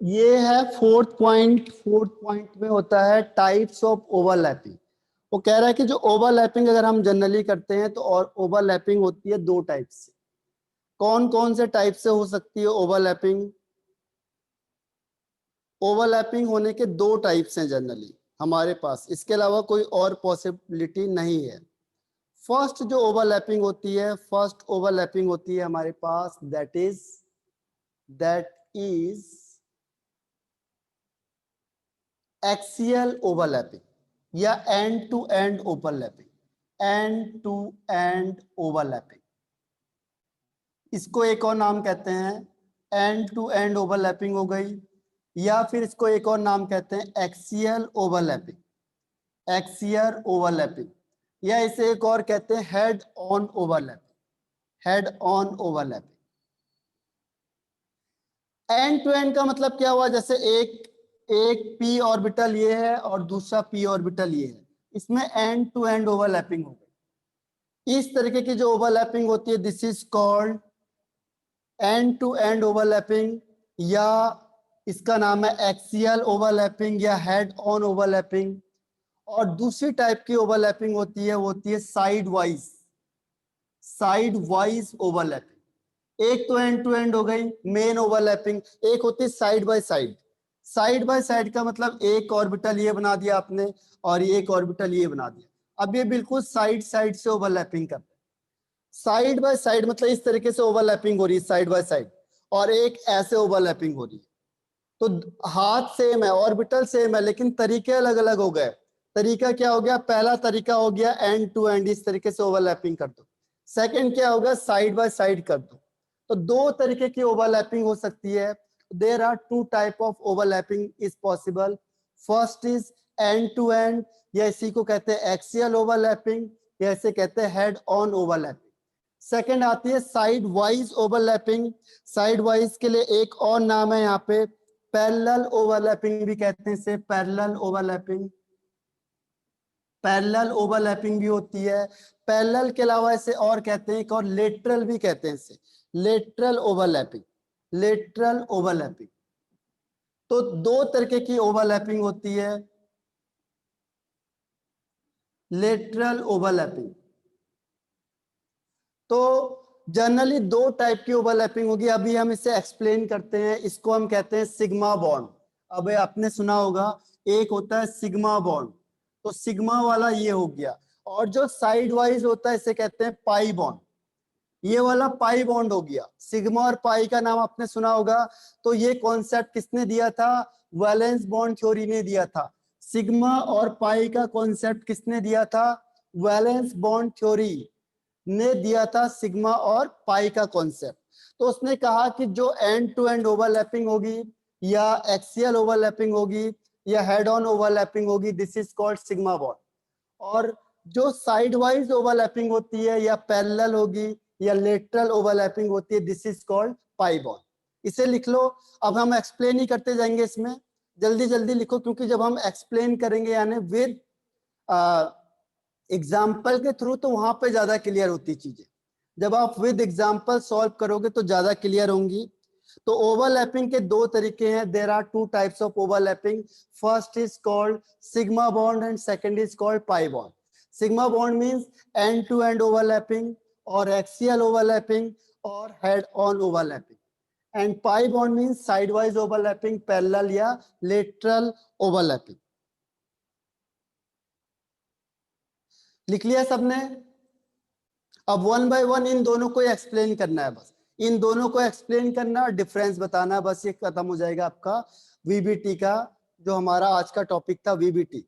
ये है fourth point में होता है टाइप्स ऑफ ओवरलैपिंग। वो कह रहा है कि जो ओवरलैपिंग अगर हम जनरली करते हैं तो और ओवरलैपिंग होती है दो टाइप से। कौन कौन से टाइप से हो सकती है ओवरलैपिंग? ओवरलैपिंग होने के दो टाइप्स हैं जनरली हमारे पास, इसके अलावा कोई और पॉसिबिलिटी नहीं है। फर्स्ट ओवरलैपिंग होती है हमारे पास दैट इज एक्सियल ओवरलैपिंग या एंड टू एंड ओवरलैपिंग। इसको एक और नाम कहते हैं एंड टू एंड ओवरलैपिंग हो गई, या फिर इसको एक और नाम कहते हैं एक्सियल ओवरलैपिंग, या इसे एक और कहते हैं head on overlapping. End to end का मतलब क्या हुआ? जैसे एक पी ऑर्बिटल ये है और दूसरा पी ऑर्बिटल ये है, इसमें एंड टू एंड ओवरलैपिंग हो गई। इस तरीके की जो ओवरलैपिंग होती है this is called end to end overlapping, या इसका नाम है एक्सियल ओवरलैपिंग या हेड ऑन ओवरलैपिंग। और दूसरी टाइप की ओवरलैपिंग होती है साइड वाइज ओवरलैपिंग। एक तो एंड टू एंड हो गई मेन ओवरलैपिंग, एक होती है साइड बाय साइड का मतलब एक ऑर्बिटल ये बना दिया आपने और एक ऑर्बिटल ये बना दिया। अब ये बिल्कुल साइड साइड से ओवरलैपिंग करते हैं। साइड बाय साइड मतलब इस तरीके से ओवरलैपिंग हो रही है साइड बाय साइड, और एक ऐसे ओवरलैपिंग हो रही है। तो हाथ सेम है, ऑर्बिटल सेम है, लेकिन तरीके अलग अलग हो गए। तरीका क्या हो गया? पहला तरीका हो गया एंड टू एंड, इस तरीके से ओवरलैपिंग कर दो। सेकंड क्या होगा? साइड बाय साइड कर दो। तो दो तरीके की ओवरलैपिंग हो सकती है। There are two type of overlapping is possible. First is end to end, या इसी को कहते हैं एक्सियल ओवरलैपिंग, या इसे कहते हैं हेड ऑन ओवरलैपिंग। सेकंड आती है side wise overlapping. Side wise के लिए एक और नाम है यहाँ पे पैरेलल ओवरलैपिंग भी कहते हैं इसे। पैरेलल ओवरलैपिंग भी होती है। पैरेलल के अलावा इसे और कहते हैं, एक और लेटरल भी कहते हैं इसे, लेटरल ओवरलैपिंग। तो दो तरीके की ओवरलैपिंग होती है। लेटरल ओवरलैपिंग तो जनरली दो टाइप की ओवरलैपिंग होगी। अभी हम इसे एक्सप्लेन करते हैं। इसको हम कहते हैं सिग्मा बॉन्ड। अब आपने सुना होगा एक होता है सिग्मा बॉन्ड, तो सिग्मा वाला ये हो गया। और जो साइड वाइज होता है इसे कहते हैं पाई बॉन्ड। ये वाला पाई बॉन्ड हो गया। सिग्मा और पाई का नाम आपने सुना होगा। तो ये कॉन्सेप्ट किसने दिया था? वैलेंस बॉन्ड थ्योरी ने दिया था। सिग्मा और पाई का कॉन्सेप्ट किसने दिया था? वैलेंस बॉन्ड थ्योरी ने दिया था सिग्मा और पाई का कॉन्सेप्ट। तो उसने कहा कि जो एंड टू एंड ओवरलैपिंग होगी, या एक्सियल ओवरलैपिंग होगी, या हेड ऑन ओवरलैपिंग होगी, this is called sigma bond. और जो साइड वाइज ओवरलैपिंग होती है या पैरेलल होगी या लेटरल ओवरलैपिंग होती है, this is called pi bond. इसे लिख लो। अब हम एक्सप्लेन ही करते जाएंगे इसमें, जल्दी जल्दी लिखो, क्योंकि जब हम एक्सप्लेन करेंगे यानी विद एग्जाम्पल के थ्रू तो वहां पे ज्यादा क्लियर होती चीजें। जब आप विद एग्जाम्पल सॉल्व करोगे तो ज्यादा क्लियर होंगी। तो ओवरलैपिंग के दो तरीके हैं। There are two types of overlapping. First is called sigma bond and second is called pi bond. Sigma bond means end to end overlapping और एक्सियल ओवरलैपिंग और head on overlapping. And pi bond means sidewise overlapping, parallel या lateral overlapping. लिख लिया सबने? अब one by one in दोनों को explain करना है। बस इन दोनों को एक्सप्लेन करना, डिफरेंस बताना, बस ये खत्म हो जाएगा आपका वीबीटी का, जो हमारा आज का टॉपिक था वीबीटी।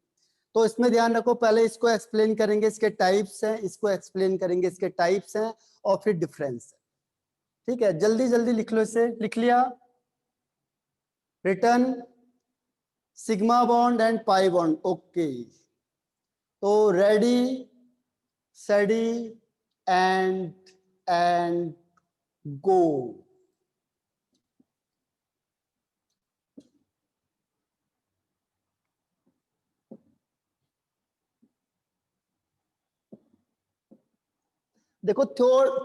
तो इसमें ध्यान रखो, पहले इसको एक्सप्लेन करेंगे, इसके टाइप्स हैं, इसको एक्सप्लेन करेंगे, इसके टाइप्स हैं, और फिर डिफरेंस है। ठीक है, जल्दी जल्दी लिख लो इसे। लिख लिया? Return sigma bond and pi bond. Okay, तो रेडी स्टडी एंड गो। देखो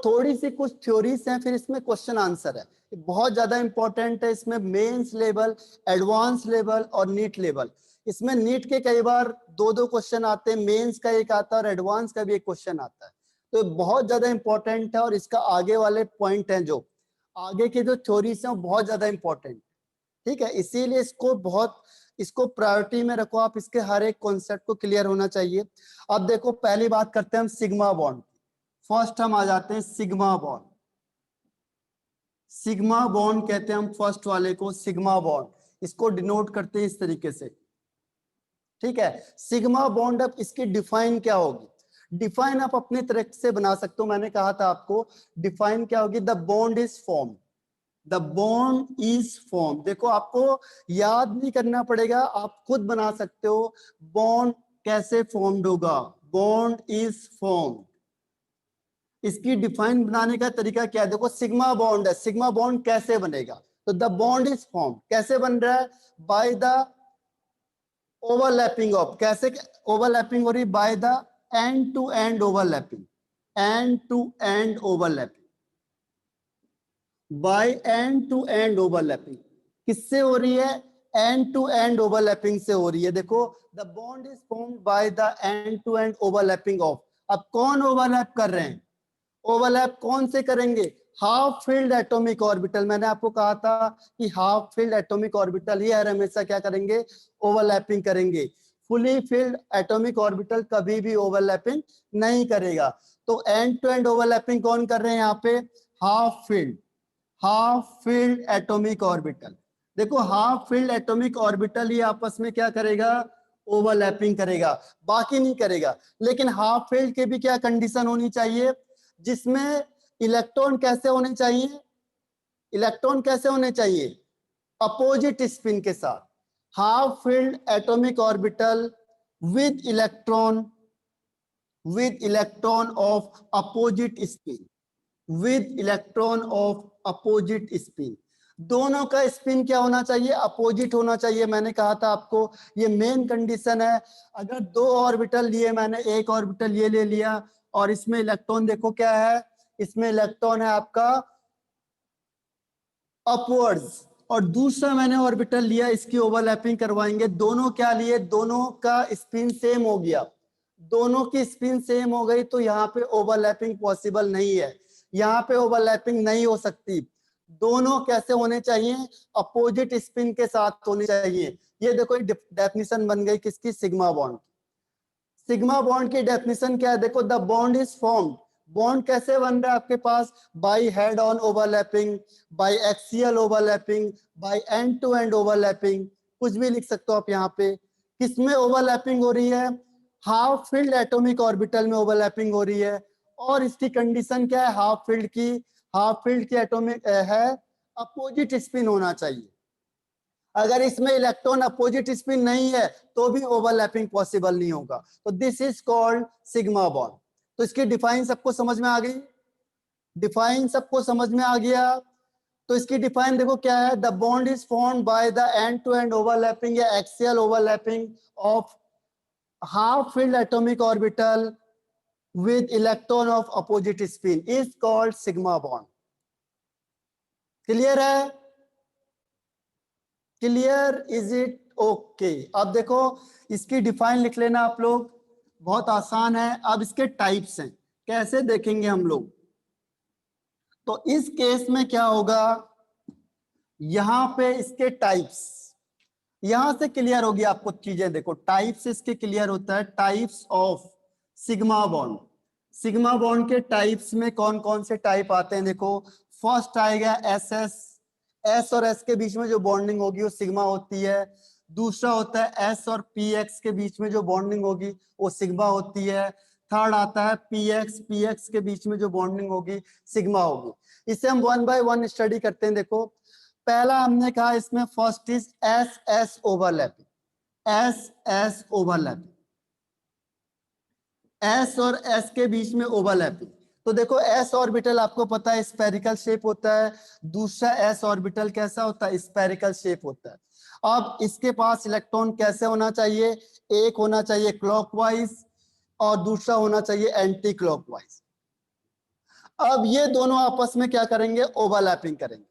थोड़ी सी कुछ थ्योरीज हैं, फिर इसमें क्वेश्चन आंसर है, बहुत ज्यादा इंपॉर्टेंट है। इसमें मेंस लेवल, एडवांस लेवल और नीट लेवल, इसमें नीट के कई बार दो दो क्वेश्चन आते हैं, मेंस का एक आता है और एडवांस का भी एक क्वेश्चन आता है, तो बहुत ज्यादा इंपॉर्टेंट है। और इसका आगे वाले पॉइंट हैं, जो आगे के जो थ्योरीज हैं वो बहुत ज्यादा इंपॉर्टेंट, ठीक है, इसीलिए इसको प्रायोरिटी में रखो आप, इसके हर एक कॉन्सेप्ट को क्लियर होना चाहिए। अब देखो पहली बात करते हैं हम सिग्मा बॉन्ड। फर्स्ट हम आ जाते हैं सिग्मा बॉन्ड। सिग्मा बॉन्ड कहते हैं हम फर्स्ट वाले को, सिग्मा बॉन्ड, इसको डिनोट करते हैं इस तरीके से, ठीक है। सिग्मा बॉन्ड, अब इसकी डिफाइन क्या होगी? डिफाइन आप अपने तरह से बना सकते हो, मैंने कहा था आपको डिफाइन क्या होगी, the bond is form, the bond is form. देखो आपको याद नहीं करना पड़ेगा, आप खुद बना सकते हो बॉन्ड कैसे फॉर्म्ड होगा, बॉन्ड इज फॉर्म। इसकी डिफाइन बनाने का तरीका क्या है? देखो सिग्मा बॉन्ड है, सिग्मा बॉन्ड कैसे बनेगा? तो द बॉन्ड इज फॉर्म कैसे बन रहा है? बाय द ओवरलैपिंग ऑफ, कैसे ओवरलैपिंग हो रही? By the end to end overlapping, end to end overlapping, by end to end overlapping. किससे हो रही है? एंड टू एंड ओवरलैपिंग से हो रही है। देखो the bond is formed by the end to end overlapping of. अब कौन ओवरलैप कर रहे हैं? ओवरलैप कौन से करेंगे? Half filled atomic orbital. मैंने आपको कहा था कि हाफ फिल्ड एटॉमिक ऑर्बिटल ही हमेशा क्या करेंगे? ओवरलैपिंग करेंगे। फुली फिल्ड एटॉमिक ऑर्बिटल कभी भी ओवरलैपिंग नहीं करेगा। तो एंड टू एंड ओवरलैपिंग कौन कर रहे हैं यहाँ पे? Half filled, half filled atomic orbital. देखो हाफ फिल्ड एटॉमिक ऑर्बिटल ही आपस में क्या करेगा? ओवरलैपिंग करेगा, बाकी नहीं करेगा। लेकिन हाफ फील्ड के भी क्या कंडीशन होनी चाहिए? जिसमें इलेक्ट्रॉन कैसे होने चाहिए? इलेक्ट्रॉन कैसे होने चाहिए? अपोजिट स्पिन के साथ। Half filled atomic orbital with electron of opposite spin, with electron of opposite spin. दोनों का स्पिन क्या होना चाहिए? अपोजिट होना चाहिए। मैंने कहा था आपको ये मेन कंडीशन है। अगर दो ऑर्बिटल लिए, मैंने एक ऑर्बिटल ये ले लिया और इसमें इलेक्ट्रॉन देखो क्या है, इसमें इलेक्ट्रॉन है आपका अपवर्ड्स, और दूसरा मैंने ऑर्बिटल लिया, इसकी ओवरलैपिंग करवाएंगे। दोनों क्या लिए? दोनों का स्पिन सेम हो गया, दोनों की स्पिन सेम हो गई, तो यहाँ पे ओवरलैपिंग पॉसिबल नहीं है, यहाँ पे ओवरलैपिंग नहीं हो सकती। दोनों कैसे होने चाहिए? अपोजिट स्पिन के साथ होने चाहिए। ये देखो डेफिनेशन बन गई किसकी? Sigma bond. सिग्मा बॉन्ड की डेफिनेशन क्या है? देखो the bond is formed, bond कैसे बन रहा है आपके पास? By head on overlapping, by axial overlapping, by end to end overlapping, कुछ भी लिख सकते हो आप यहाँ पे। किसमें ओवरलैपिंग हो रही है? हाफ फील्ड एटॉमिक ऑर्बिटल में ओवरलैपिंग हो रही है। और इसकी कंडीशन क्या है हाफ फील्ड की? हाफ फील्ड की एटॉमिक है अपोजिट स्पिन होना चाहिए। अगर इसमें इलेक्ट्रॉन अपोजिट स्पिन नहीं है तो भी ओवरलैपिंग पॉसिबल नहीं होगा। तो this is called sigma bond. तो इसकी डिफाइन सबको समझ में आ गई? डिफाइन सबको समझ में आ गया? तो इसकी डिफाइन देखो क्या है? The bond is formed by the end to end overlapping या axial overlapping of half filled atomic orbital with electron of opposite spin is called sigma bond. Clear है? क्लियर? Is it okay? अब देखो इसकी define लिख लेना आप लोग, बहुत आसान है। अब इसके टाइप्स हैं, कैसे देखेंगे हम लोग? तो इस केस में क्या होगा, यहां पे इसके टाइप्स, यहां से क्लियर होगी आपको चीजें। देखो टाइप्स इसके क्लियर होता है, types of sigma bond. Sigma bond के टाइप्स में कौन कौन से टाइप आते हैं? देखो फर्स्ट आएगा एस एस, एस और एस के बीच में जो बॉन्डिंग होगी वो सिग्मा होती है। दूसरा होता है एस और पी एक्स के बीच में जो बॉन्डिंग होगी वो सिग्मा होती है। थर्ड आता है पी एक्स के बीच में जो बॉन्डिंग होगी सिग्मा होगी। इसे हम वन बाय वन स्टडी करते हैं। देखो पहला हमने कहा इसमें first is S S overlapping, S S overlapping, S और एस के बीच में ओवरलैपिंग। तो देखो एस ऑर्बिटल आपको पता है स्फेरिकल शेप होता है, दूसरा एस ऑर्बिटल कैसा होता है? स्फेरिकल शेप होता है। अब इसके पास इलेक्ट्रॉन कैसे होना चाहिए? एक होना चाहिए क्लॉकवाइज और दूसरा होना चाहिए एंटी क्लॉकवाइज। अब ये दोनों आपस में क्या करेंगे, ओवरलैपिंग करेंगे।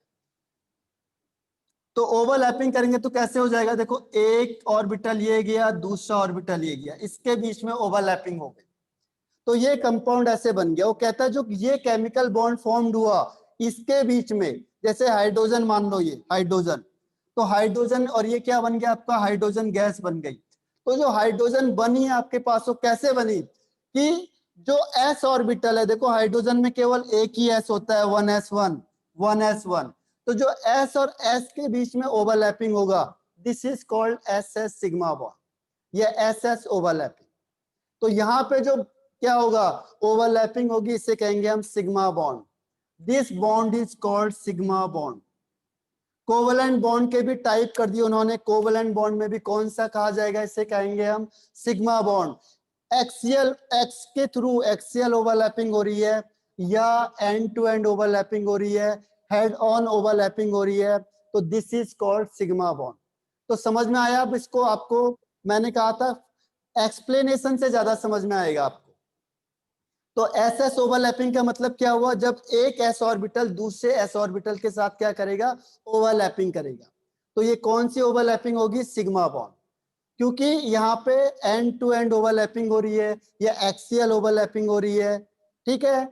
तो ओवरलैपिंग करेंगे तो कैसे हो जाएगा, देखो एक ऑर्बिटल ये गया, दूसरा ऑर्बिटल ये गया, इसके बीच में ओवरलैपिंग हो गई, तो ये कंपाउंड ऐसे बन गया। वो कहता है जो ये केमिकल बॉन्ड फॉर्म्ड हुआ इसके बीच में, जैसे हाइड्रोजन मान लो, ये हाइड्रोजन, तो हाइड्रोजन और ये क्या बन गया आपका, हाइड्रोजन गैस बन गई। तो जो हाइड्रोजन बनी है आपके पास वो कैसे बनी, कि जो एस ऑर्बिटल है, देखो हाइड्रोजन में केवल एक ही एस होता है, 1s1 1s1, तो जो एस और एस के बीच में ओवरलैपिंग होगा, this is called S S sigma bond, ये एस एस ओवरलैपिंग। तो यहाँ पे जो क्या होगा, ओवरलैपिंग होगी, इसे कहेंगे हम sigma bond. This bond is called sigma bond. Covalent bond के भी टाइप कर दिए उन्होंने, कोवलेंट बॉन्ड में भी कौन सा कहा जाएगा, इसे कहेंगे हम सिग्मा बॉन्ड। एक्सियल, एक्स के थ्रू एक्सियल ओवरलैपिंग हो रही है, या एंड टू एंड ओवरलैपिंग हो रही है, हेड ऑन ओवरलैपिंग हो रही है, तो this is called sigma bond. तो समझ में आया। अब इसको आपको मैंने कहा था एक्सप्लेनेशन से ज्यादा समझ में आएगा आपको। तो एस एस ओवरलैपिंग का मतलब क्या हुआ, जब एक एस ऑर्बिटल दूसरे एस ऑर्बिटल के साथ क्या करेगा, ओवरलैपिंग करेगा। तो ये कौन सी ओवरलैपिंग होगी, सिग्मा बॉन्ड, क्योंकि यहाँ पे एंड टू एंड ओवरलैपिंग हो रही है या एक्सियल ओवरलैपिंग हो रही है। ठीक है,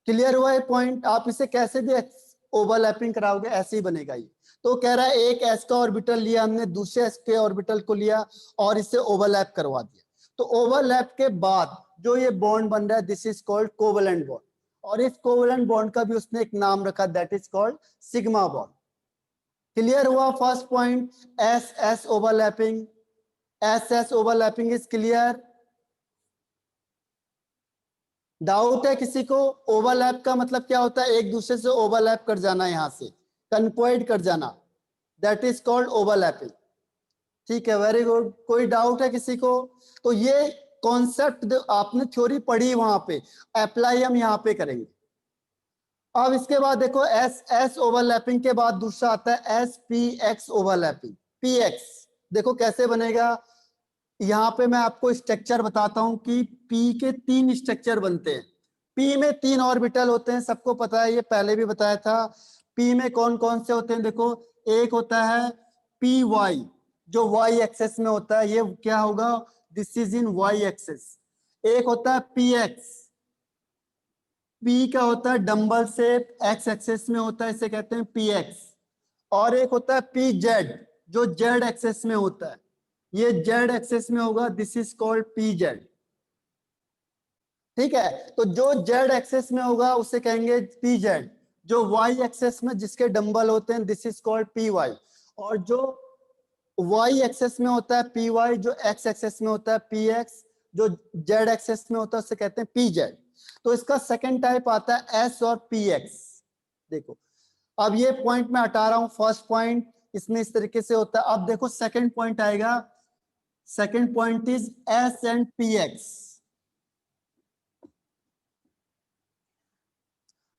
क्लियर हुआ है पॉइंट। आप इसे कैसे भी ओवरलैपिंग कराओगे ऐसे ही बनेगा ये। तो कह रहा है एक एस का ऑर्बिटल लिया हमने, दूसरे एस के ऑर्बिटल को लिया और इसे ओवरलैप करवा दिया। तो ओवरलैप के बाद जो ये बॉन्ड बन रहा है, this is called covalent bond, और इस कोवलेंट बॉन्ड का भी उसने एक नाम रखा, that is called sigma bond. Clear हुआ first point, S S overlapping, S S overlapping is clear. Doubt है किसी को, ओवरलैप का मतलब क्या होता है, एक दूसरे से ओवरलैप कर जाना, यहां से कन्वर्ट कर जाना, दैट इज कॉल्ड ओवरलैपिंग। ठीक है, वेरी गुड। कोई डाउट है किसी को, तो ये कॉन्सेप्ट आपने थ्योरी पढ़ी वहां पे, अप्लाई हम यहाँ पे करेंगे। अब इसके बाद देखो एस एस ओवरलैपिंग के बाद दूसरा आता है S P x overlapping. P x देखो कैसे बनेगा, यहाँ पे मैं आपको स्ट्रक्चर बताता हूं कि पी के 3 स्ट्रक्चर बनते हैं। पी में 3 ऑर्बिटल होते हैं, सबको पता है, ये पहले भी बताया था। पी में कौन कौन से होते हैं, देखो एक होता है पी वाई, जो वाई एक्सेस में होता है, ये क्या होगा, this is in Y axis. एक होता है पी एक्स, पी का होता है डंबल शेप, एक्स एक्सेस में होता है, इसे कहते हैं पी एक्स। और एक होता है पी जेड, जो जेड एक्सेस में होता है, ये जेड एक्सेस में होगा, this is called P Z. ठीक है, तो जो जेड एक्सेस में होगा उसे कहेंगे पी जेड, जो वाई एक्सेस में जिसके डंबल होते हैं, this is called P Y. और जो वाई एक्सेस में होता है पी वाई, जो एक्स एक्सेस में होता है पी एक्स, जो जेड एक्सेस में होता है उसे कहते हैं पी जेड। तो इसका सेकंड टाइप आता है एस और पी एक्स। देखो अब ये पॉइंट मैं हटा रहा हूं, फर्स्ट पॉइंट इसमें इस तरीके से होता है। अब देखो सेकंड पॉइंट आएगा, second point is S and P x.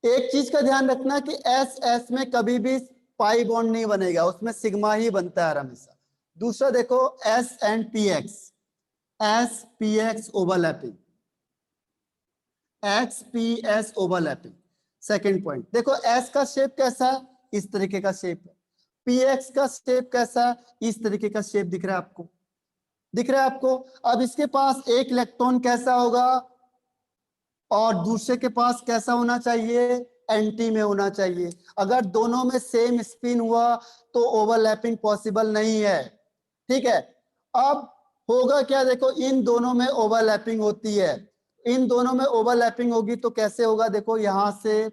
एक चीज का ध्यान रखना कि एस एस में कभी भी पाई बॉन्ड नहीं बनेगा, उसमें सिग्मा ही बनता है हमेशा। दूसरा देखो S and P x, S P x overlapping, x P S overlapping. Second point देखो एस का शेप कैसा है, इस तरीके का शेप है। पी एक्स का शेप कैसा है, इस तरीके का शेप दिख रहा है आपको, दिख रहा है आपको। अब इसके पास एक इलेक्ट्रॉन कैसा होगा और दूसरे के पास कैसा होना चाहिए, एंटी में होना चाहिए। अगर दोनों में सेम स्पिन हुआ तो ओवरलैपिंग पॉसिबल नहीं है। ठीक है, अब होगा क्या, देखो इन दोनों में ओवरलैपिंग होती है, इन दोनों में ओवरलैपिंग होगी तो कैसे होगा, देखो यहां से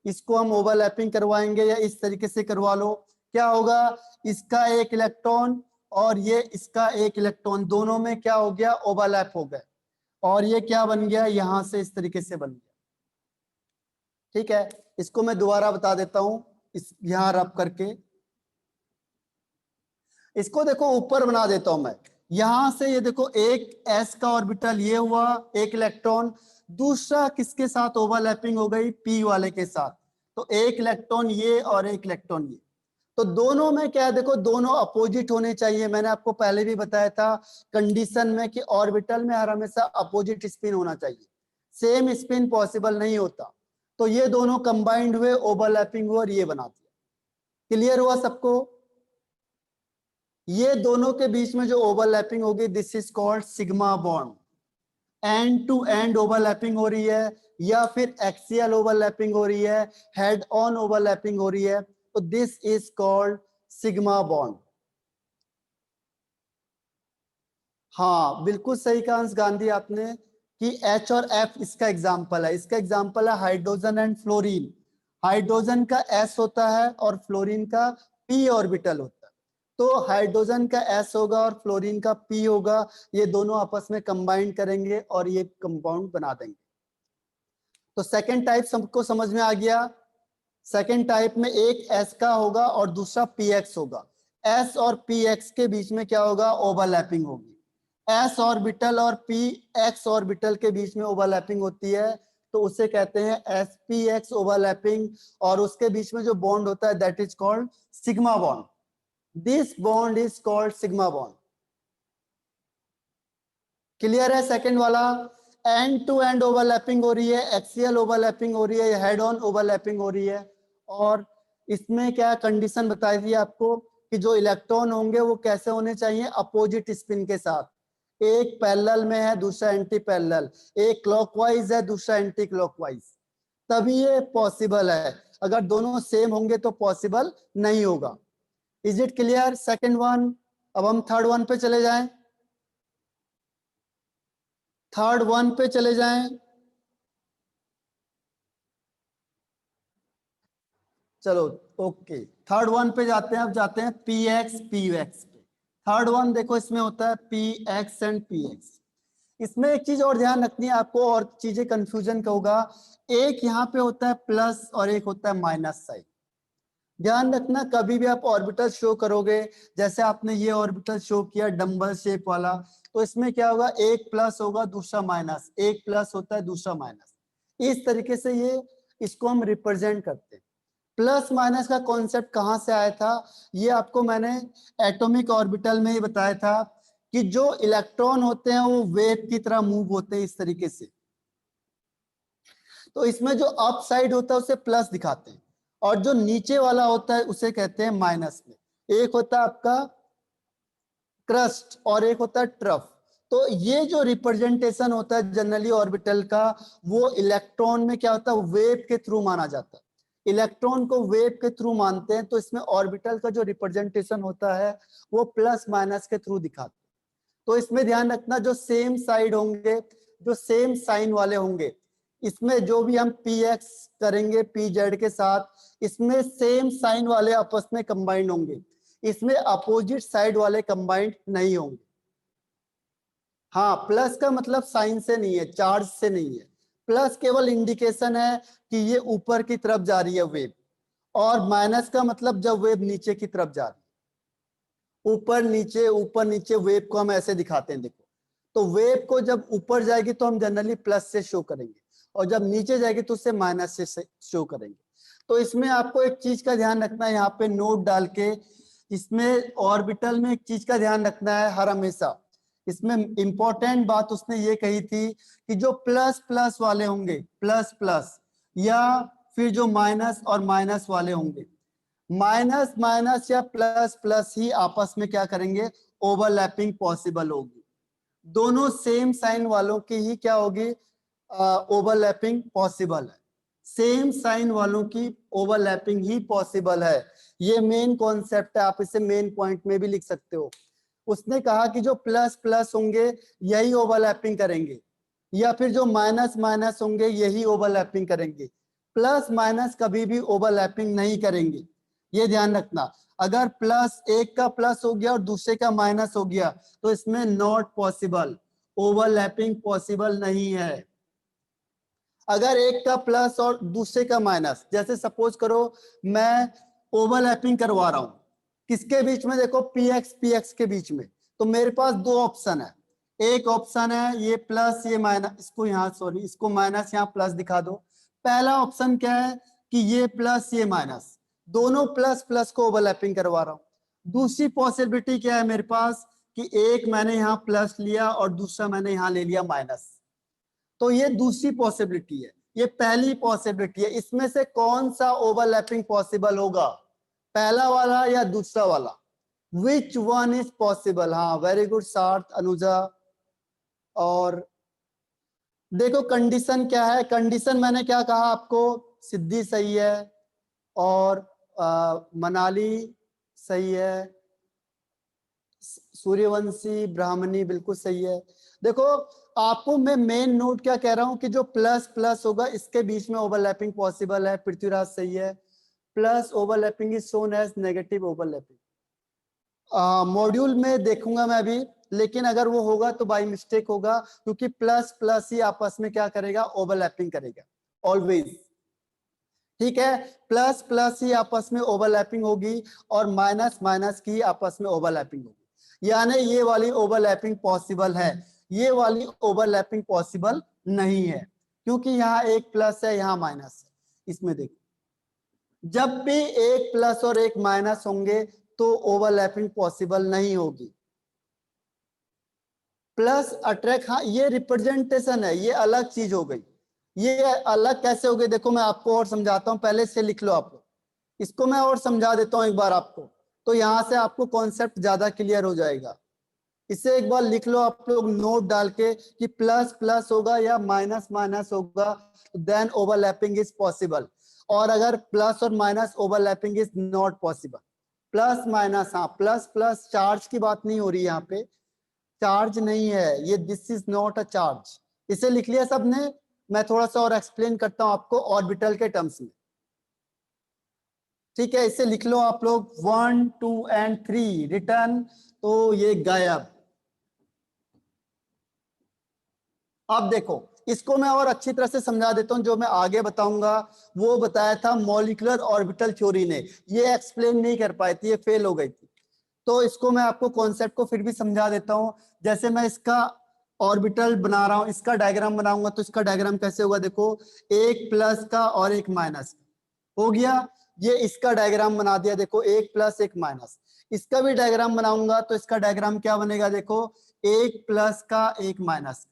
इसको हम ओवरलैपिंग करवाएंगे या इस तरीके से करवा लो, क्या होगा, इसका एक इलेक्ट्रॉन और ये इसका एक इलेक्ट्रॉन, दोनों में क्या हो गया, ओवरलैप हो गए, और ये क्या बन गया, यहां से इस तरीके से बन गया। ठीक है, इसको मैं दोबारा बता देता हूं, इस यहां रब करके इसको देखो ऊपर बना देता हूं मैं। यहां से ये देखो एक एस का ऑर्बिटल ये हुआ, एक इलेक्ट्रॉन, दूसरा किसके साथ ओवरलैपिंग हो गई, पी वाले के साथ, तो एक इलेक्ट्रॉन ये और एक इलेक्ट्रॉन ये। तो दोनों में क्या है, देखो दोनों अपोजिट होने चाहिए। मैंने आपको पहले भी बताया था कंडीशन में कि ऑर्बिटल में हर हमेशा अपोजिट स्पिन होना चाहिए, सेम स्पिन पॉसिबल नहीं होता। तो ये दोनों कंबाइंड हुए, ओवरलैपिंग हुआ और ये बना दिया। क्लियर हुआ सबको? ये दोनों के बीच में जो ओवरलैपिंग होगी this is called sigma bond. End to end overlapping हो रही है या फिर एक्सियल ओवरलैपिंग हो रही है, हेड ऑन ओवरलैपिंग हो रही है, तो this is called sigma bond. हाँ बिल्कुल सही कहा अंश गांधी आपने कि H और F इसका एग्जाम्पल है। इसका एग्जाम्पल है हाइड्रोजन एंड फ्लोरीन। हाइड्रोजन का S होता है और फ्लोरीन का P ऑर्बिटल होता है। तो हाइड्रोजन का S होगा और फ्लोरीन का P होगा, ये दोनों आपस में कंबाइन करेंगे और ये कंपाउंड बना देंगे। तो सेकेंड टाइप सबको समझ में आ गया। सेकेंड टाइप में एक S का होगा और दूसरा PX होगा। S और PX के बीच में क्या होगा? ओवरलैपिंग होगी। S ऑर्बिटल और PX ऑर्बिटल के बीच में ओवरलैपिंग होती है, तो उसे कहते हैं SPX ओवरलैपिंग, और उसके बीच में जो बॉन्ड होता है that is called sigma bond. This bond is called sigma bond. Clear है? सेकंड वाला एंड टू एंड ओवरलैपिंग हो रही है, एक्सियल ओवरलैपिंग हो रही है, हेड ऑन ओवरलैपिंग हो रही है। और इसमें क्या कंडीशन बताई थी आपको कि जो इलेक्ट्रॉन होंगे वो कैसे होने चाहिए? अपोजिट स्पिन के साथ। एक पैरेलल में है, दूसरा एंटी पैरेलल, एक क्लॉकवाइज है, दूसरा एंटी क्लॉकवाइज, तभी ये पॉसिबल है। अगर दोनों सेम होंगे तो पॉसिबल नहीं होगा। Is it clear? Second one. अब हम थर्ड वन पे चले जाएं। थर्ड वन पे चले जाएं। चलो ओके, थर्ड वन पे जाते हैं। अब जाते हैं PX PX पे। थर्ड वन देखो इसमें होता है PX एंड PX। इसमें एक चीज और ध्यान रखनी है आपको, और चीजें कंफ्यूजन का होगा। एक यहाँ पे होता है प्लस और एक होता है माइनस साइन। ध्यान रखना कभी भी आप ऑर्बिटल शो करोगे, जैसे आपने ये ऑर्बिटल शो किया डंबल शेप वाला, तो इसमें क्या होगा? एक प्लस होगा दूसरा माइनस, एक प्लस होता है दूसरा माइनस। इस तरीके से ये इसको हम रिप्रेजेंट करते हैं। प्लस माइनस का कॉन्सेप्ट कहां से आया था? ये आपको मैंने एटॉमिक ऑर्बिटल में ही बताया था कि जो इलेक्ट्रॉन होते हैं वो वेव की तरह मूव होते हैं इस तरीके से। तो इसमें जो अप साइड होता है उसे प्लस दिखाते हैं, और जो नीचे वाला होता है उसे कहते हैं माइनस में। एक होता है आपका क्रस्ट और एक होता है ट्रफ। तो ये जो रिप्रेजेंटेशन होता है जनरली ऑर्बिटल का, वो इलेक्ट्रॉन में क्या होता है? वेव के थ्रू माना जाता है। इलेक्ट्रॉन को वेव के थ्रू मानते हैं, तो इसमें ऑर्बिटल का जो रिप्रेजेंटेशन होता है वो प्लस माइनस के थ्रू दिखाते हैं। तो इसमें ध्यान रखना जो सेम साइड होंगे, जो सेम साइन वाले होंगे, इसमें जो भी हम PX करेंगे PZ के साथ, इसमें सेम साइन वाले आपस में कंबाइंड होंगे, इसमें अपोजिट साइड वाले कंबाइंड नहीं होंगे। हाँ, प्लस का मतलब साइन से नहीं है, चार्ज से नहीं है। प्लस केवल इंडिकेशन है कि ये ऊपर की तरफ जा रही है वेव, और माइनस का मतलब जब वेव नीचे की तरफ जा रही है। ऊपर नीचे वेव को हम ऐसे दिखाते हैं, देखो। तो वेव को जब ऊपर जाएगी तो हम जनरली प्लस से शो करेंगे, और जब नीचे जाएगी तो उसे माइनस से शो करेंगे। तो इसमें आपको एक चीज का ध्यान रखना है, यहाँ पे नोट डाल के, इसमें ऑर्बिटल में एक चीज का ध्यान रखना है हर हमेशा। इसमें इंपॉर्टेंट बात उसने ये कही थी कि जो प्लस प्लस वाले होंगे, प्लस प्लस, या फिर जो माइनस और माइनस वाले होंगे, माइनस माइनस या प्लस प्लस ही आपस में क्या करेंगे? ओवरलैपिंग पॉसिबल होगी। दोनों सेम साइन वालों की ही क्या होगी? ओवरलैपिंग पॉसिबल है। सेम साइन वालों की ओवरलैपिंग ही पॉसिबल है। ये मेन कॉन्सेप्ट है, आप इसे मेन पॉइंट में भी लिख सकते हो। उसने कहा कि जो प्लस प्लस होंगे यही ओवरलैपिंग करेंगे, या फिर जो माइनस माइनस होंगे यही ओवरलैपिंग करेंगे। प्लस माइनस कभी भी ओवरलैपिंग नहीं करेंगे, ये ध्यान रखना। अगर प्लस एक का प्लस हो गया और दूसरे का माइनस हो गया तो इसमें नॉट पॉसिबल, ओवरलैपिंग पॉसिबल नहीं है। अगर एक का प्लस और दूसरे का माइनस, जैसे सपोज करो मैं ओवरलैपिंग करवा रहा हूं, किसके बीच में? देखो PX PX के बीच में। तो मेरे पास दो ऑप्शन है, एक ऑप्शन है ये प्लस ये माइनस, इसको यहाँ सॉरी इसको माइनस यहाँ प्लस दिखा दो। पहला ऑप्शन क्या है कि ये प्लस ये माइनस, दोनों प्लस प्लस को ओवरलैपिंग करवा रहा हूं। दूसरी पॉसिबिलिटी क्या है मेरे पास कि एक मैंने यहाँ प्लस लिया और दूसरा मैंने यहाँ ले लिया माइनस। तो ये दूसरी पॉसिबिलिटी है। ये पहली पॉसिबिलिटी है। इसमें से कौन सा ओवरलैपिंग पॉसिबल होगा, पहला वाला या दूसरा वाला? Which one is possible? हाँ, वेरी गुड सार्थ, अनुजा। और देखो कंडीशन क्या है, कंडीशन मैंने क्या कहा आपको, सिद्धि सही है और मनाली सही है, सूर्यवंशी ब्राह्मणी बिल्कुल सही है। देखो आपको मैं मेन नोट क्या कह रहा हूं कि जो प्लस प्लस होगा इसके बीच में ओवरलैपिंग पॉसिबल है। पृथ्वीराज सही है, plus overlapping is shown as negative overlapping. Module में देखूंगा मैं अभी, लेकिन अगर वो होगा तो बाय मिस्टेक होगा, क्योंकि प्लस प्लस ही आपस में क्या करेगा, ओवरलैपिंग करेगा ऑलवेज। ठीक है, प्लस प्लस ही आपस में ओवरलैपिंग होगी और माइनस माइनस की आपस में ओवरलैपिंग होगी, यानी ये वाली ओवरलैपिंग पॉसिबल है, ये वाली ओवरलैपिंग पॉसिबल नहीं है, क्योंकि यहाँ एक प्लस है यहाँ माइनस है। इसमें देखो जब भी एक प्लस और एक माइनस होंगे तो ओवरलैपिंग पॉसिबल नहीं होगी। प्लस अट्रैक्ट, हाँ ये रिप्रेजेंटेशन है, ये अलग चीज हो गई। ये अलग कैसे हो गई, देखो मैं आपको और समझाता हूँ, पहले से लिख लो आप लोग, इसको मैं और समझा देता हूँ एक बार आपको, तो यहां से आपको कॉन्सेप्ट ज्यादा क्लियर हो जाएगा। इसे एक बार लिख लो आप लोग नोट डाल के कि प्लस प्लस होगा या माइनस माइनस होगा, देन ओवरलैपिंग इज पॉसिबल। और अगर प्लस और minus overlapping is not possible. Plus minus, हाँ प्लस प्लस चार्ज की बात नहीं हो रही यहाँ पे, चार्ज नहीं है ये, this is not a charge. इसे लिख लिया सबने? मैं थोड़ा सा और एक्सप्लेन करता हूं आपको ऑर्बिटल के टर्म्स में। ठीक है, इसे लिख लो आप लोग 1 2 एंड 3 रिटर्न, तो ये गायब। अब देखो इसको मैं और अच्छी तरह से समझा देता हूं, जो मैं आगे बताऊंगा वो बताया था मॉलिक्यूलर ऑर्बिटल थ्योरी ने, ये एक्सप्लेन नहीं कर पाई थी, ये फेल हो गई थी। तो इसको मैं आपको कॉन्सेप्ट को फिर भी समझा देता हूं। जैसे मैं इसका ऑर्बिटल बना रहा हूं, इसका डायग्राम बनाऊंगा, तो इसका डायग्राम कैसे होगा, देखो एक प्लस का और एक माइनस हो गया। ये इसका डायग्राम बना दिया, देखो एक प्लस एक माइनस। इसका भी डायग्राम बनाऊंगा तो इसका डायग्राम क्या बनेगा, देखो एक प्लस का एक माइनस का।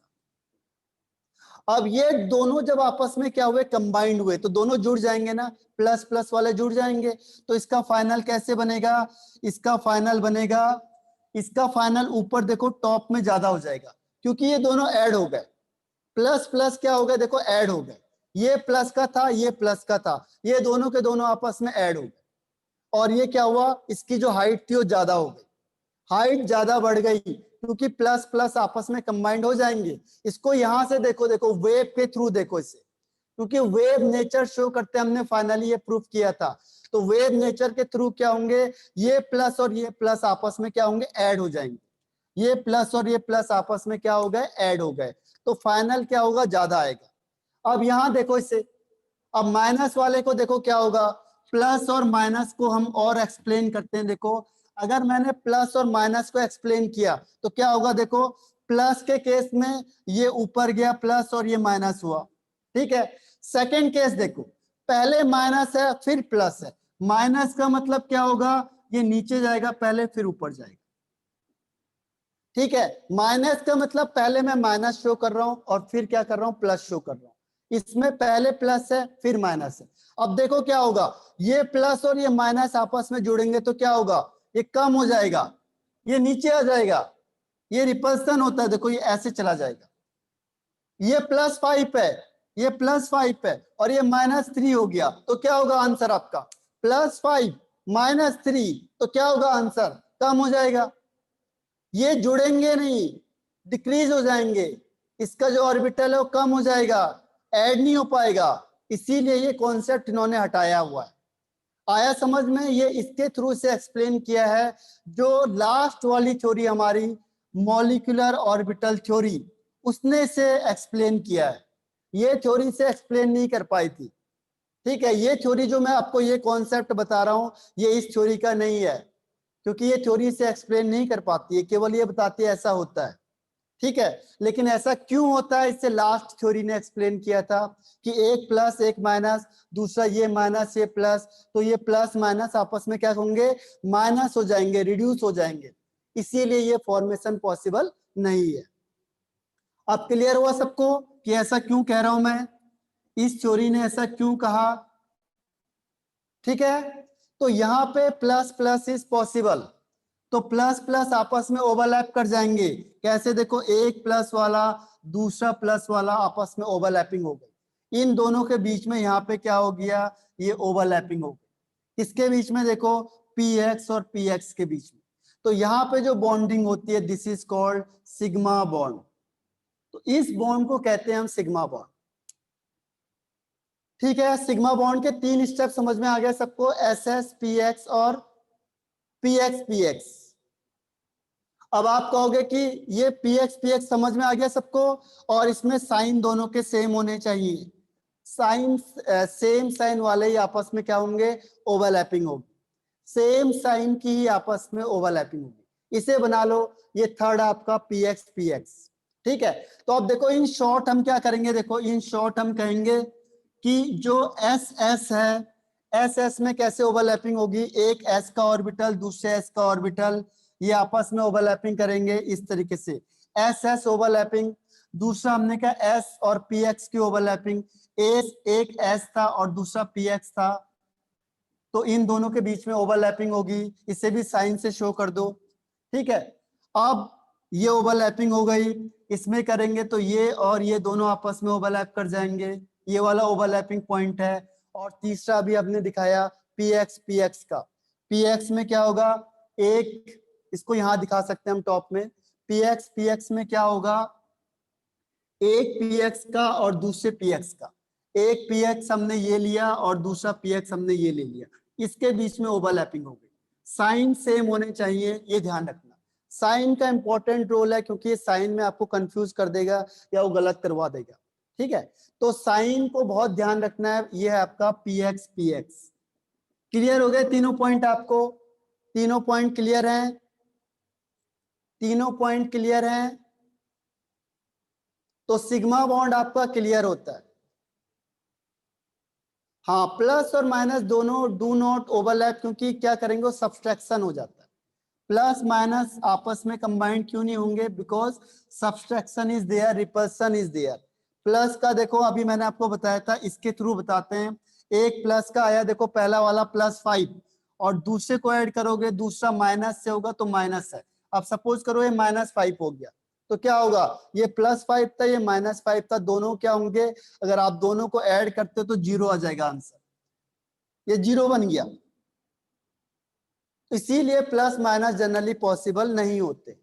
अब ये दोनों जब आपस में क्या हुए, कंबाइंड हुए, तो दोनों जुड़ जाएंगे ना, प्लस प्लस वाले जुड़ जाएंगे। तो इसका फाइनल कैसे बनेगा, इसका फाइनल बनेगा, इसका फाइनल ऊपर देखो टॉप में ज्यादा हो जाएगा, क्योंकि ये दोनों ऐड हो गए। प्लस प्लस क्या हो गया, देखो ऐड हो गए, ये प्लस का था ये प्लस का था, ये दोनों के दोनों आपस में ऐड हो गए। और ये क्या हुआ, इसकी जो हाइट थी वो ज्यादा हो गई, हाइट ज्यादा बढ़ गई, क्योंकि प्लस प्लस आपस में कंबाइंड हो जाएंगे। इसको यहां से देखो, देखो वेव के थ्रू देखो इसे, क्योंकि वेव नेचर शो करते हमने फाइनली ये प्रूफ किया था। तो वेव नेचर के थ्रू क्या होंगे, ये प्लस और ये प्लस आपस में क्या होंगे, ऐड हो जाएंगे। ये प्लस और ये प्लस आपस में क्या हो गए, ऐड हो गए। तो फाइनल क्या होगा, ज्यादा आएगा। अब यहां देखो इसे, अब माइनस वाले को देखो क्या होगा, प्लस और माइनस को हम और एक्सप्लेन करते हैं। देखो अगर मैंने प्लस और माइनस को एक्सप्लेन किया तो क्या होगा, देखो प्लस के केस में ये ऊपर गया प्लस और ये माइनस हुआ। ठीक है, सेकंड केस देखो, पहले माइनस है फिर प्लस है, माइनस का मतलब क्या होगा, ये नीचे जाएगा पहले फिर ऊपर जाएगा। ठीक है, माइनस का मतलब पहले मैं माइनस शो कर रहा हूं और फिर क्या कर रहा हूं, प्लस शो कर रहा हूं। इसमें पहले प्लस है फिर माइनस है। अब देखो क्या होगा, ये प्लस और ये माइनस आपस में जुड़ेंगे तो क्या होगा, ये कम हो जाएगा, ये नीचे आ जाएगा, ये रिपल्सन होता है, देखो ये ऐसे चला जाएगा। ये +5 है, ये +5 है और ये -3 हो गया, तो क्या होगा आंसर आपका, +5 -3, तो क्या होगा आंसर, कम हो जाएगा। ये जुड़ेंगे नहीं, डिक्रीज हो जाएंगे, इसका जो ऑर्बिटल है वो कम हो जाएगा, ऐड नहीं हो पाएगा। इसीलिए ये कॉन्सेप्ट इन्होंने हटाया हुआ है। आया समझ में, ये इसके थ्रू से एक्सप्लेन किया है। जो लास्ट वाली थ्योरी हमारी मॉलिक्यूलर ऑर्बिटल थ्योरी, उसने से एक्सप्लेन किया है, ये थ्योरी से एक्सप्लेन नहीं कर पाई थी। ठीक है, ये थ्योरी जो मैं आपको ये कॉन्सेप्ट बता रहा हूं, ये इस थ्योरी का नहीं है, क्योंकि ये थ्योरी से एक्सप्लेन नहीं कर पाती है, केवल ये बताती है ऐसा होता है। ठीक है, लेकिन ऐसा क्यों होता है, इससे लास्ट थ्योरी ने एक्सप्लेन किया था कि एक प्लस एक माइनस, दूसरा ये माइनस ये प्लस, तो ये प्लस माइनस आपस में क्या होंगे, माइनस हो जाएंगे, रिड्यूस हो जाएंगे, इसीलिए ये फॉर्मेशन पॉसिबल नहीं है। अब क्लियर हुआ सबको कि ऐसा क्यों कह रहा हूं मैं। इस थ्योरी ने ऐसा क्यों कहा, ठीक है। तो यहाँ पे प्लस प्लस इज पॉसिबल, तो प्लस प्लस आपस में ओवरलैप कर जाएंगे। कैसे, देखो एक प्लस वाला दूसरा प्लस वाला आपस में ओवरलैपिंग हो गई, इन दोनों के बीच में यहाँ पे क्या हो गया, ये ओवरलैपिंग हो गई। किसके बीच में, देखो पी एक्स और पी एक्स के बीच में। तो यहाँ पे जो बॉन्डिंग होती है this is called sigma bond. तो इस बॉन्ड को कहते हैं हम सिग्मा बॉन्ड, ठीक है। सिग्मा बॉन्ड के 3 स्टेप समझ में आ गया सबको, एस एस पी एक्स और पी एक्स पी एक्स। अब आप कहोगे कि ये पी एक्स समझ में आ गया सबको, और इसमें साइन दोनों के सेम होने चाहिए। साइन सेम साइन वाले ही आपस में क्या होंगे, ओवरलैपिंग होगी। सेम साइन की ही आपस में ओवरलैपिंग होगी। इसे बना लो, ये थर्ड आपका पी एक्स, ठीक है। तो अब देखो इन शॉर्ट हम क्या करेंगे, देखो इन शॉर्ट हम कहेंगे कि जो एस एस है, एस एस में कैसे ओवरलैपिंग होगी, एक एस का ऑर्बिटल दूसरे एस का ऑर्बिटल, ये आपस में ओवरलैपिंग करेंगे इस तरीके से, एस एस ओवरलैपिंग। दूसरा हमने कहा एस और पी एक्स की ओवरलैपिंग, एक एस था और दूसरा पी एक्स था, तो इन दोनों के बीच में ओवरलैपिंग होगी, इसे भी साइन से शो कर दो, ठीक है। अब ये ओवरलैपिंग हो गई, इसमें करेंगे तो ये और ये दोनों आपस में ओवरलैप कर जाएंगे, ये वाला ओवरलैपिंग पॉइंट है। और तीसरा भी आपने दिखाया पी एक्स का, पी एक्स में क्या होगा, एक इसको यहां दिखा सकते हैं हम टॉप में, पी एक्स में क्या होगा, एक पी एक्स का और दूसरे पी एक्स का, एक पी एक्स हमने ये लिया और दूसरा पी एक्स हमने ये ले लिया, इसके बीच में ओवरलैपिंग हो गई। साइन सेम होने चाहिए, ये ध्यान रखना। साइन का इंपॉर्टेंट रोल है, क्योंकि ये साइन में आपको कंफ्यूज कर देगा या वो गलत करवा देगा, ठीक है। तो साइन को बहुत ध्यान रखना है, ये है आपका पी एक्स। क्लियर हो गए तीनों पॉइंट आपको, तीनों पॉइंट क्लियर हैं, तीनों पॉइंट क्लियर हैं। तो सिग्मा बॉन्ड आपका क्लियर होता है। हाँ, प्लस और माइनस दोनों डू नॉट ओवरलैप, क्योंकि क्या करेंगे वो सब्सट्रैक्शन हो जाता है। प्लस माइनस आपस में कंबाइंड क्यों नहीं होंगे, because subtraction is there, repulsion is there. Plus का देखो अभी मैंने आपको बताया था, इसके थ्रू बताते हैं। एक प्लस का आया, देखो पहला वाला +5 और दूसरे को ऐड करोगे, दूसरा माइनस से होगा तो माइनस है। अब सपोज करो ये -5 हो गया, तो क्या होगा, ये +5 था ये -5 था, दोनों क्या होंगे, अगर आप दोनों को ऐड करते तो 0 आ जाएगा आंसर, ये 0 बन गया। इसीलिए प्लस माइनस जनरली पॉसिबल नहीं होते,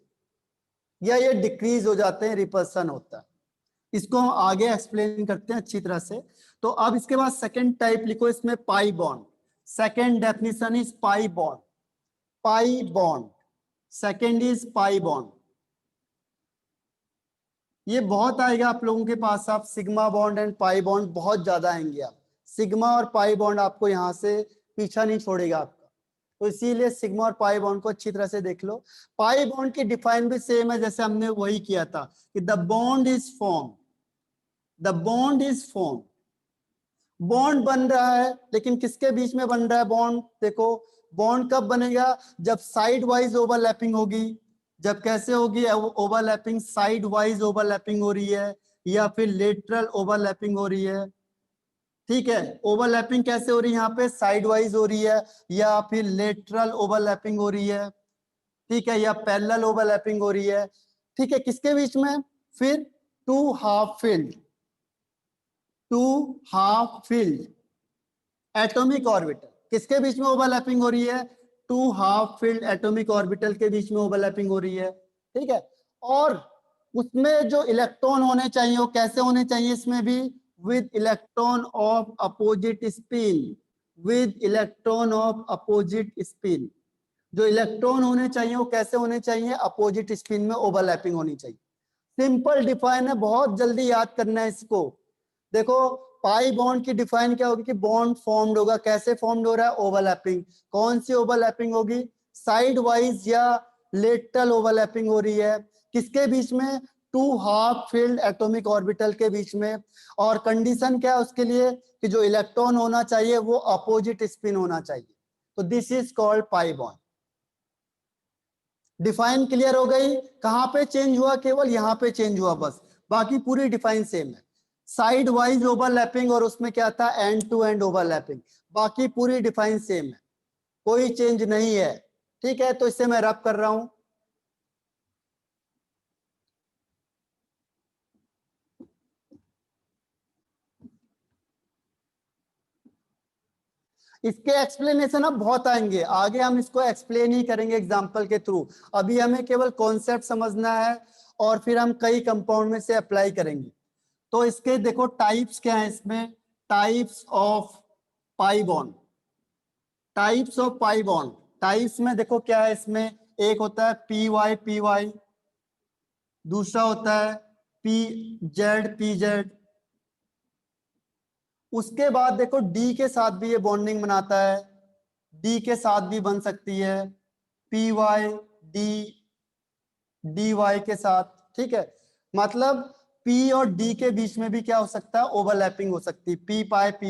या ये डिक्रीज हो जाते हैं, रिपल्सन होता है। इसको हम आगे एक्सप्लेन करते हैं अच्छी तरह से। तो अब इसके बाद सेकंड टाइप लिखो, इसमें pi bond. Second definition is pi bond, pi bond, second is pi bond. ये बहुत आएगा आप लोगों के पास, आप sigma bond and pi bond बहुत ज्यादा आएंगे आप, सिग्मा और पाई बॉन्ड आपको यहाँ से पीछा नहीं छोड़ेगा आपका, तो इसीलिए सिग्मा और पाई बॉन्ड को अच्छी तरह से देख लो। पाई बॉन्ड की डिफाइन भी सेम है, जैसे हमने वही किया था कि the bond is form, the bond is form, bond बन रहा है, लेकिन किसके बीच में बन रहा है बॉन्ड, देखो बॉन्ड कब बनेगा, जब साइड वाइज ओवरलैपिंग होगी। जब कैसे होगी ओवरलैपिंग, साइड वाइज ओवरलैपिंग हो रही है या फिर लेटरल ओवरलैपिंग हो रही है, ठीक है। ओवरलैपिंग कैसे हो रही है, यहाँ पे साइड वाइज हो रही है या फिर लेटरल ओवरलैपिंग हो रही है, ठीक है, या पैरेलल ओवरलैपिंग हो रही है, ठीक है। किसके बीच में, फिर two half filled, two half filled atomic orbital, किसके बीच में ओवरलैपिंग हो रही है, two half filled atomic orbital के बीच में ओवरलैपिंग हो रही है, ठीक है। और उसमें जो इलेक्ट्रॉन होने चाहिए वो कैसे होने चाहिए, इसमें भी with electron of opposite spin, with electron of opposite spin. जो इलेक्ट्रॉन होने चाहिए वो कैसे होने चाहिए, अपोजिट स्पिन में ओवरलैपिंग होनी चाहिए। सिंपल डिफाइन है, बहुत जल्दी याद करना है इसको। देखो पाई बॉन्ड की डिफाइन क्या होगी कि बॉन्ड फॉर्म्ड होगा, कैसे फॉर्म्ड हो रहा है, ओवरलैपिंग। कौन सी ओवरलैपिंग होगी, साइड वाइज या लेटरल ओवरलैपिंग हो रही है, किसके बीच में, two half filled atomic orbital के बीच में। और कंडीशन क्या है उसके लिए कि जो इलेक्ट्रॉन होना चाहिए वो अपोजिट स्पिन होना चाहिए, तो this is called pi bond. Define clear हो गई, कहां पे चेंज हुआ, केवल यहां पे चेंज हुआ बस, बाकी पूरी डिफाइन सेम है। साइड वाइज ओवरलैपिंग और उसमें क्या था, एंड टू एंड ओवरलैपिंग। बाकी पूरी डिफाइन सेम है, कोई चेंज नहीं है। ठीक है, तो इसे मैं रब कर रहा हूं। इसके एक्सप्लेनेशन अब बहुत आएंगे आगे, हम इसको एक्सप्लेन ही करेंगे एग्जांपल के थ्रू। अभी हमें केवल कॉन्सेप्ट समझना है और फिर हम कई कंपाउंड में से अप्लाई करेंगे। तो इसके देखो टाइप्स क्या है इसमें, types of pi bond. Types of pi bond, types में देखो क्या है इसमें, एक होता है पी वाई पी वाई, दूसरा होता है पी जेड। उसके बाद देखो डी के साथ भी ये बॉन्डिंग बनाता है, डी के साथ भी बन सकती है, P Y D, D Y के साथ। ठीक है, मतलब पी और डी के बीच में भी क्या हो सकता है, ओवरलैपिंग हो सकती है। पी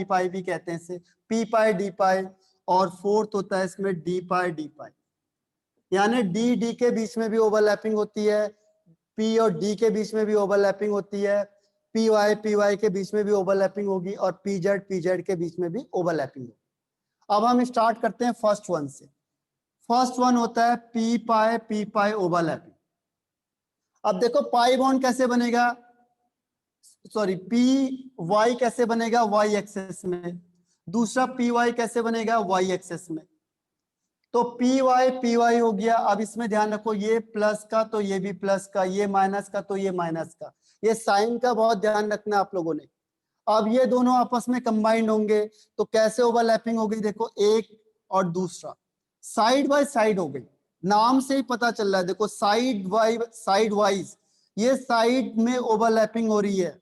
पाई भी कहते हैं इसे, पी पाई डी पाई। और फोर्थ होता है इसमें डी पाई, यानी डी डी के बीच में भी ओवरलैपिंग होती है, पी और डी के बीच में भी ओवरलैपिंग होती है, पी वाई के बीच में भी ओवरलैपिंग होगी, और पी जेड के बीच में भी ओवरलैपिंग होगी। अब हम स्टार्ट करते हैं फर्स्ट वन से। फर्स्ट वन होता है पी पाई ओवरलैपिंग। अब देखो पाई बॉन्ड कैसे बनेगा, सॉरी पी वाई कैसे बनेगा, वाई एक्सेस में। दूसरा पी वाई कैसे बनेगा, वाई एक्सेस में। तो पी वाई हो गया। अब इसमें ध्यान रखो, ये प्लस का तो ये भी प्लस का, ये माइनस का तो ये माइनस का, ये साइन का बहुत ध्यान रखना आप लोगों ने। अब ये दोनों आपस में कंबाइंड होंगे तो कैसे ओवरलैपिंग होगी, देखो एक और दूसरा साइड बाय साइड हो गई, नाम से ही पता चल रहा है। देखो साइड वाइज ये साइड में ओवरलैपिंग हो रही है।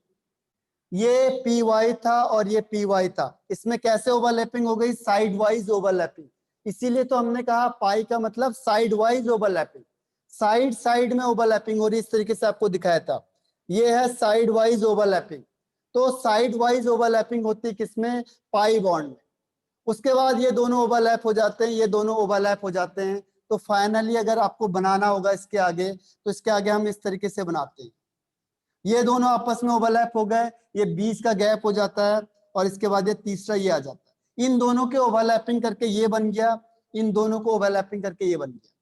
ये पी वाई था और ये पी वाई था, इसमें कैसे ओवरलैपिंग हो गई, साइड वाइज ओवरलैपिंग। इसीलिए तो हमने कहा पाई का मतलब side wise overlapping, side side में ओवरलैपिंग हो रही, इस तरीके से आपको दिखाया था। ये है साइड वाइज ओवरलैपिंग। तो साइड वाइज ओवरलैपिंग होती है किसमें, पाई बॉन्ड में। उसके बाद ये दोनों ओवरलैप हो जाते हैं, ये दोनों ओवरलैप हो जाते हैं। तो फाइनली अगर आपको बनाना होगा इसके आगे, तो इसके आगे हम इस तरीके से बनाते हैं, ये दोनों आपस में ओवरलैप हो गए, ये बीच का गैप हो जाता है, और इसके बाद ये तीसरा ये आ जाता है। इन दोनों के ओवरलैपिंग करके ये बन गया, इन दोनों को ओवरलैपिंग करके ये बन गया।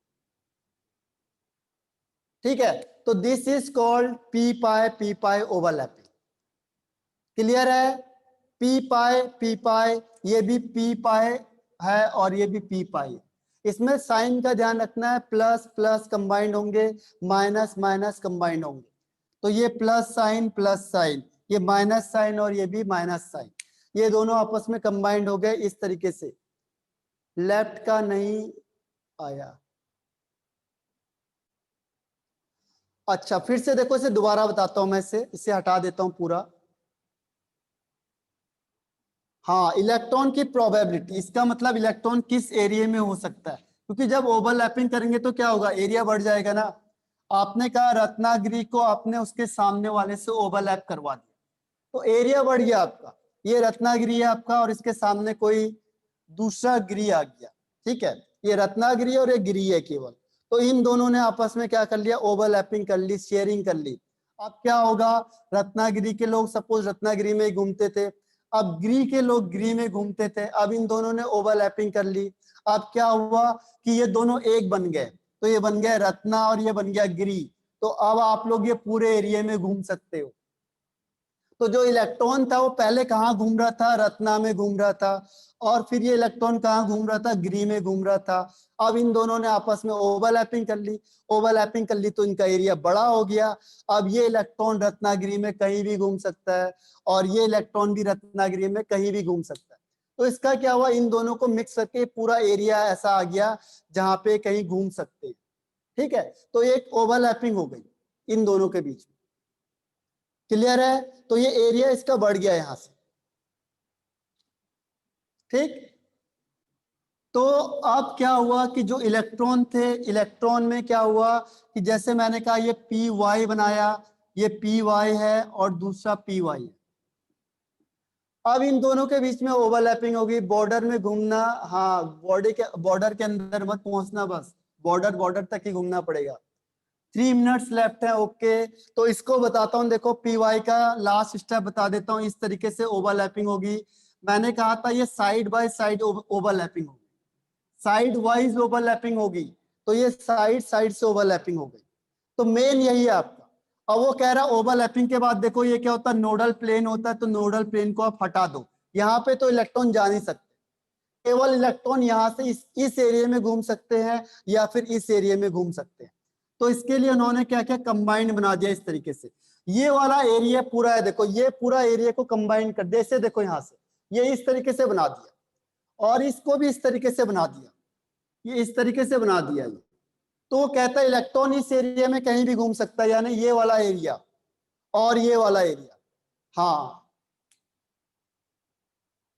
ठीक है, तो this is called P pi overlapping. Clear है, पी पाई, ये भी पी पाई है और ये भी पी पाई। इसमें साइन का ध्यान रखना है, प्लस प्लस कंबाइंड होंगे, माइनस माइनस कंबाइंड होंगे। तो ये प्लस साइन, ये माइनस साइन और ये भी माइनस साइन, ये दोनों आपस में कंबाइंड हो गए इस तरीके से। लेफ्ट का नहीं आया, अच्छा फिर से देखो, इसे दोबारा बताता हूं मैं, इसे हटा देता हूं पूरा। हाँ, इलेक्ट्रॉन की प्रोबेबिलिटी, इसका मतलब इलेक्ट्रॉन किस एरिया में हो सकता है, क्योंकि जब ओवरलैपिंग करेंगे तो क्या होगा, एरिया बढ़ जाएगा ना। आपने कहा रत्नागिरी को आपने उसके सामने वाले से ओवरलैप करवा दिया, तो एरिया बढ़ गया आपका। ये रत्नागिरी है आपका और इसके सामने कोई दूसरा गिरी आ गया। ठीक है, ये रत्नागिरी और ये गिरी है केवल, तो इन दोनों ने आपस में क्या कर लिया, ओवरलैपिंग कर ली, शेयरिंग कर ली। अब क्या होगा, रत्नागिरी के लोग सपोज रत्नागिरी में ही घूमते थे, अब गिरी के लोग गिरी में घूमते थे, अब इन दोनों ने ओवरलैपिंग कर ली। अब क्या हुआ कि ये दोनों एक बन गए, तो ये बन गया रत्ना और ये बन गया गिरी। तो अब आप लोग ये पूरे एरिया में घूम सकते हो। तो जो इलेक्ट्रॉन था वो पहले कहाँ घूम रहा था, रत्ना में घूम रहा था, और फिर ये इलेक्ट्रॉन कहाँ घूम रहा था, ग्री में घूम रहा था। अब इन दोनों ने आपस में ओवरलैपिंग कर ली, ओवरलैपिंग कर ली तो इनका एरिया बड़ा हो गया। अब ये इलेक्ट्रॉन रत्नागिरी में कहीं भी घूम सकता है और ये इलेक्ट्रॉन भी रत्नागिरी में कहीं भी घूम सकता है। तो इसका क्या हुआ, इन दोनों को मिक्स करके पूरा एरिया ऐसा आ गया जहां पे कहीं घूम सकते हैं। ठीक है, तो एक ओवरलैपिंग हो गई इन दोनों के बीच में। क्लियर है, तो ये एरिया इसका बढ़ गया यहां से। ठीक, तो अब क्या हुआ कि जो इलेक्ट्रॉन थे, इलेक्ट्रॉन में क्या हुआ कि जैसे मैंने कहा ये पी वाई बनाया, ये पी वाई है और दूसरा पी वाई है। अब इन दोनों के बीच में ओवरलैपिंग होगी, बॉर्डर में घूमना, हाँ बॉर्डर के अंदर मत पहुंचना, बस बॉर्डर तक ही घूमना पड़ेगा। 3 मिनट्स लेफ्ट है। ओके, तो इसको बताता हूँ, देखो पी वाई का लास्ट स्टेप बता देता हूँ। इस तरीके से ओवरलैपिंग होगी। मैंने कहा था ये साइड बाय साइड ओवरलैपिंग होगी, साइड वाइज ओवरलैपिंग होगी, तो ये साइड साइड से ओवरलैपिंग हो गई। तो मेन यही है आपका। अब वो कह रहा है ओवरलैपिंग के बाद देखो ये क्या होता है, नोडल प्लेन होता है, तो नोडल प्लेन को आप हटा दो। यहाँ पे तो इलेक्ट्रॉन जा नहीं सकते, केवल इलेक्ट्रॉन यहाँ से इस एरिया में घूम सकते हैं या फिर इस एरिया में घूम सकते हैं। तो इसके लिए उन्होंने क्या क्या कंबाइंड बना दिया इस तरीके से। ये वाला एरिया पूरा है, देखो ये पूरा एरिया को कंबाइन कर दिया। इसे देखो यहाँ से ये इस तरीके से बना दिया, और इसको भी इस तरीके से बना दिया, ये इस तरीके से बना दिया ये। तो वो कहता है इलेक्ट्रॉन इस एरिया में कहीं भी घूम सकता है, यानी ये वाला एरिया और ये वाला एरिया। हाँ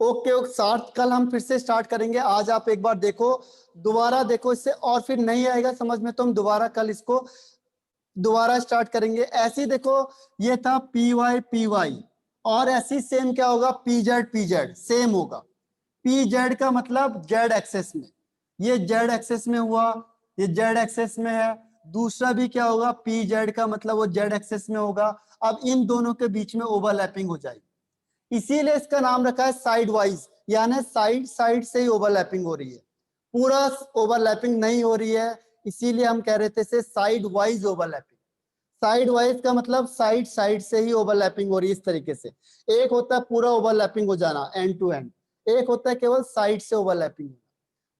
ओके ओके, साथ कल हम फिर से स्टार्ट करेंगे। आज आप एक बार देखो, दोबारा देखो इससे, और फिर नहीं आएगा समझ में तो हम दोबारा कल इसको दोबारा स्टार्ट करेंगे। ऐसे ही देखो ये था पी वाई, और ऐसी सेम क्या होगा, पी जेड सेम होगा। पी जेड का मतलब जेड एक्सेस में, ये जेड एक्सेस में हुआ, ये जेड एक्सेस में है। दूसरा भी क्या होगा, पी जेड का मतलब वो जेड एक्सेस में होगा। अब इन दोनों के बीच में ओवरलैपिंग हो जाएगी, इसीलिए इसका नाम रखा है साइड वाइज, यानी साइड साइड से ही ओवरलैपिंग हो रही है, पूरा ओवरलैपिंग नहीं हो रही है। इसीलिए हम कह रहे थे इसे side wise overlapping. Side wise का मतलब साइड साइड से ही ओवरलैपिंग हो रही है इस तरीके से। एक होता है पूरा ओवरलैपिंग हो जाना एंड टू एंड, एक होता है केवल साइड से ओवरलैपिंग।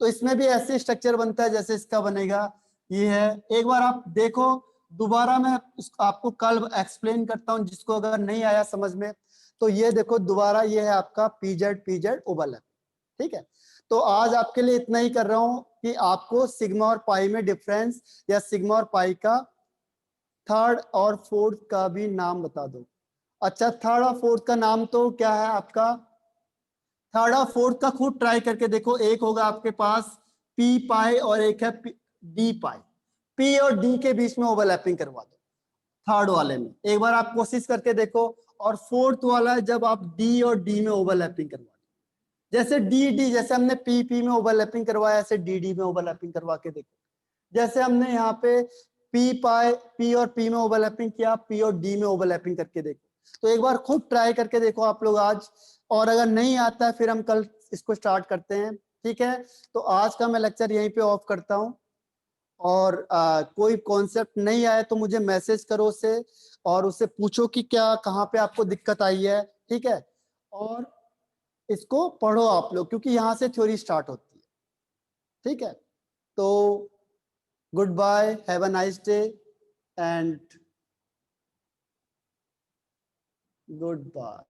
तो इसमें भी ऐसे स्ट्रक्चर बनता है जैसे इसका बनेगा। ये है, एक बार आप देखो, दोबारा मैं आपको कल एक्सप्लेन करता हूं, जिसको अगर नहीं आया समझ में। तो ये देखो दोबारा, ये है आपका पीजेड ओवरलैप। ठीक है, तो आज आपके लिए इतना ही कर रहा हूं कि आपको सिग्मा और पाई में डिफरेंस, या सिग्मा और पाई का थर्ड और फोर्थ का भी नाम बता दो। अच्छा, थर्ड और फोर्थ का नाम तो क्या है आपका, थर्ड और फोर्थ का खुद ट्राई करके देखो। एक होगा आपके पास पी पाई और एक है डी पाई। पी और डी के बीच में ओवरलैपिंग करवा दो थर्ड वाले में, एक बार आप कोशिश करके देखो। और फोर्थ वाला है जब आप डी और डी में ओवरलैपिंग करवा दो, जैसे डी डी, जैसे हमने पी में ओवरलैपिंग करवाया, ऐसे डी में ओवरलैपिंग करवा के देखो। जैसे हमने यहाँ पे पी और पी में ओवरलैपिंग किया, पी और डी में ओवरलैपिंग करके देखो। तो एक बार खुद ट्राई करके देखो आप लोग आज, और अगर नहीं आता है फिर हम कल इसको स्टार्ट करते हैं। ठीक है, तो आज का मैं लेक्चर यहीं पे ऑफ करता हूँ। और कोई कॉन्सेप्ट नहीं आया तो मुझे मैसेज करो उसे, और उससे पूछो कि क्या कहाँ पे आपको दिक्कत आई है। ठीक है, और इसको पढ़ो आप लोग, क्योंकि यहाँ से थ्योरी स्टार्ट होती है। ठीक है, तो goodbye, have a nice day, and goodbye.